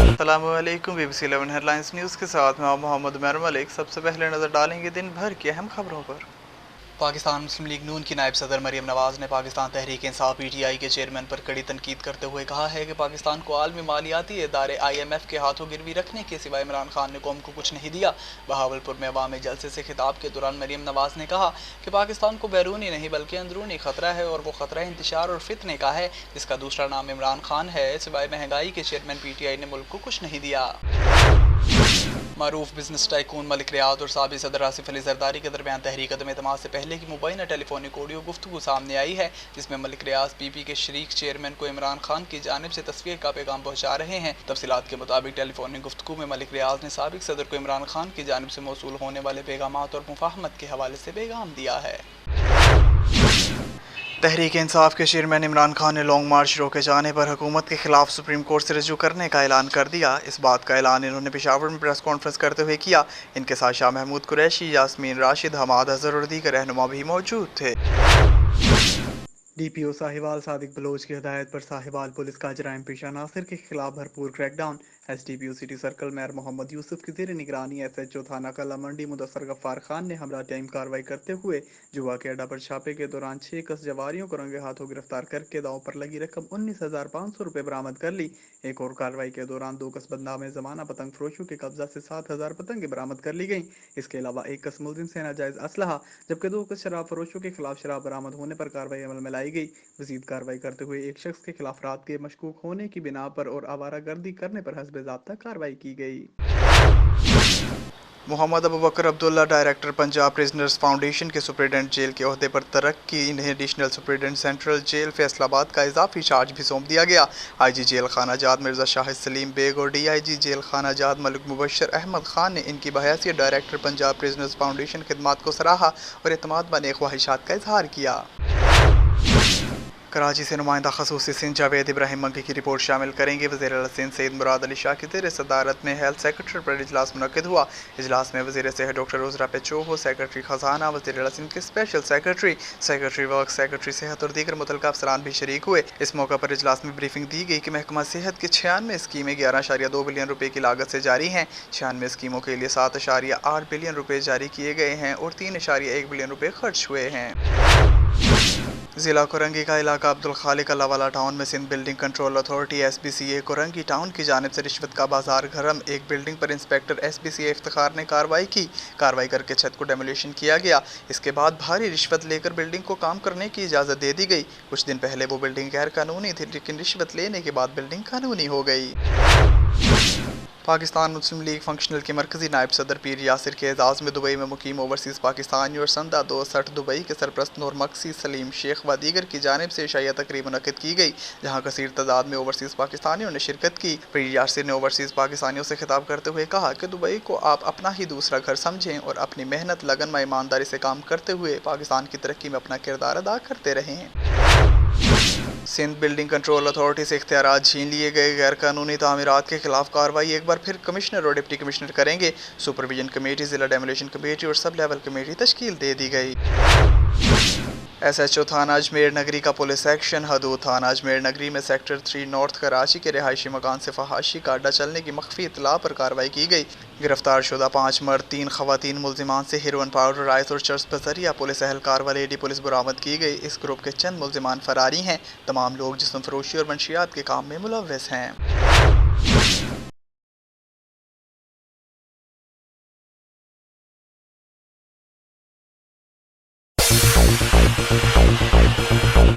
अस्सलामु अलैकुम। BBC 11 headlines news के साथ मैं मोहम्मद उमर मलिक। सबसे पहले नज़र डालेंगे दिन भर की अहम खबरों पर। पाकिस्तान मुस्लिम लीग नून की नायब सदर मरियम नवाज ने पाकिस्तान तहरीक इंसाफ PTI के चेयरमैन पर कड़ी तनकीद करते हुए कहा है कि पाकिस्तान को आलमी मालियाती इदारे IMF के हाथों गिरवी रखने के सिवा इमरान खान ने कौम को कुछ नहीं दिया। बहावलपुर में अवामी जलसे से खिताब के दौरान मरियम नवाज ने कहा कि पाकिस्तान को बैरूनी नहीं बल्कि अंदरूनी खतरा है और वो खतरा इंतशार और फितने का है, जिसका दूसरा नाम इमरान खान है। सिवाय महंगाई के चेयरमैन PTI ने मुल्क को कुछ नहीं दिया। मारूफ बिजनेस टाइकून मलिक रियाद और साबिक सदर आसिफ अली जरदारी के दरमियान तहरीक अदम एतमाद से पहले की मुबैना टेलीफोनिक ऑडियो गुफ्तगू सामने आई है, जिसमें मलिक रियाज PP के शरीक चेयरमैन को इमरान खान की जानिब से तस्वीर का पैगाम पहुंचा रहे हैं। तफसीलात के मुताबिक टेलीफोनिक गुफ्तगू में मलिक रियाज ने साबिक सदर को इमरान खान की जानिब से मौसूल होने वाले पैगामात और मुफाहमत के हवाले से पैगाम दिया है। तहरीक इंसाफ के चेयरमैन इमरान खान ने लॉन्ग मार्च रोके जाने पर हुकूमत के खिलाफ सुप्रीम कोर्ट से रजू करने का ऐलान कर दिया। इस बात का ऐलान इन्होंने पेशावर में प्रेस कॉन्फ्रेंस करते हुए किया। इनके साथ शाह महमूद कुरैशी, यास्मीन राशिद, हमाद अजहर और दीगर रहनुमा भी मौजूद थे। DPO साहिवाल सादिक बलोच की हदायत पर साहिवाल पुलिस का जराइम पेशा नासिर के खिलाफ भरपूर crackdown. SDPO city circle mayor Mohammad Yousuf की जेर निगरानी SHO थाना कला मंडी मुदस्सर गफ्फार खान ने हमरा टाइम कार्रवाई करते हुए जुआ के अड्डा पर छापे के दौरान 6 कस जवारियों को रंगे हाथों गिरफ्तार करके दाव पर लगी रकम 19,500 रुपये बरामद कर ली। एक और कार्रवाई के दौरान 2 कस बदनाम जमाना पतंग फरोशों के कब्जा से 7,000 पतंगें बरामद कर ली गई। इसके अलावा 1 कस मुलजिम से नाजायज असलहा जबकि 2 कस शराब फरोशों के खिलाफ शराब बरामद होने पर कार्रवाई अमल में लाई गई। मजीद कार्रवाई करते हुए एक शख्स के खिलाफ रात के मशकूक होने की बिना पर और आवारागर्दी करने पर हस्बे ज़ाब्ता कार्रवाई की गई। Mohammad Abu Bakar Abdullah director Punjab prisoners foundation के सुप्रिटेंडेंट जेल के ओहदे पर तरक्की। इन्हें additional superintendent central jail Faisalabad का इजाफी चार्ज भी सौंप दिया गया। IG जेल खाना जात मिर्ज़ा शाहिद सलीम बेग और DIG जेल खाना जात मलिक मुबशर अहमद खान ने इनकी बहैसियत डायरेक्टर पंजाब प्रिजनर्स फाउंडेशन खिदमात को सराहा और एतमाद बने ख्वाहिशात का इजहार किया। कराची से नुमाइंदा खसूसी सिंध जावेद इब्राहिम मंकी की रिपोर्ट शामिल करेंगे। वज़ीर आला सिंध सैयद मुराद अली शाह की ज़ेर सदारत में हेल्थ सेक्रेटरी पर इजलास मुनक्किद हुआ। इजलास में वज़ीर सेहत डॉक्टर रोज़रा पेचोहो, सेक्रेटरी ख़जाना, वज़ीर आला सिंध के special secretary, secretary work, secretary सेहत और दीगर मुतल्लिक़ा अफसरान भी शरीक हुए। इस मौका पर इजलास में ब्रीफिंग दी गई कि महकमा सेहत की 96 स्कीमें 11.2 बिलियन रुपये की लागत से जारी हैं। 96 स्कीमों के लिए 7.8 बिलियन रुपये जारी किए गए हैं और 3.1 बिलियन रुपये खर्च हुए हैं। ज़िला कोरंगी का इलाका अब्दुल खालिक अल्लाहवाला टाउन में Sindh building control authority SBCA Korangi town की जानिब से रिश्वत का बाजार गरम। एक बिल्डिंग पर इंस्पेक्टर SBCA इफ्तिखार ने कार्रवाई की। कार्रवाई करके छत को डेमोलिशन किया गया। इसके बाद भारी रिश्वत लेकर बिल्डिंग को काम करने की इजाज़त दे दी गई। कुछ दिन पहले वो बिल्डिंग गैर कानूनी थी, लेकिन रिश्वत लेने के बाद बिल्डिंग कानूनी हो गई। पाकिस्तान मुस्लिम लीग फंक्शनल के मरकज़ी नायब सदर पीर यासिर के एजाज़ में दुबई में मुकीम ओवरसीज़ पाकिस्तानी और संदा 260 दुबई के सरप्रस्त नूर मक्सी, सलीम शेख व दीगर की जानिब से इशाइया तकरीब मुनक्किद की गई, जहाँ कसीर तादाद में ओवरसीज़ पाकिस्तानियों ने शिरकत की। पीर यासिर ने ओवरसीज़ पाकिस्तानियों से खिताब करते हुए कहा कि दुबई को आप अपना ही दूसरा घर समझें और अपनी मेहनत, लगन व ईमानदारी से काम करते हुए पाकिस्तान की तरक्की में अपना किरदार अदा करते रहें। सिंध बिल्डिंग कंट्रोल अथॉरिटी से इख्तियारात छीन लिए गए। गैर कानूनी तामीरात के खिलाफ कार्रवाई एक बार फिर कमिश्नर और डिप्टी कमिश्नर करेंगे। सुपरविजन कमेटी, जिला डेमोलिशन कमेटी और सब लेवल कमेटी तश्कील दे दी गई। SHO थाना अजमेर नगरी का पुलिस एक्शन। हदूद थाना अजमेर नगरी में सेक्टर 3 नॉर्थ कराची के रिहायशी मकान से फहाशी का अड्डा चलने की मख्फी इतला पर कार्रवाई की गई। गिरफ्तार शुदा 5 मर्द 3 खवातीन मुलजिमान से हेरोइन पाउडर, आइस और चर्स बजरिया पुलिस एहलकार व लेडी पुलिस बरामद की गई। इस ग्रुप के चंद मुलजिमान फरारी हैं। तमाम लोग जिस्म फरोशी और मंशियात के काम में मुलव्वस हैं।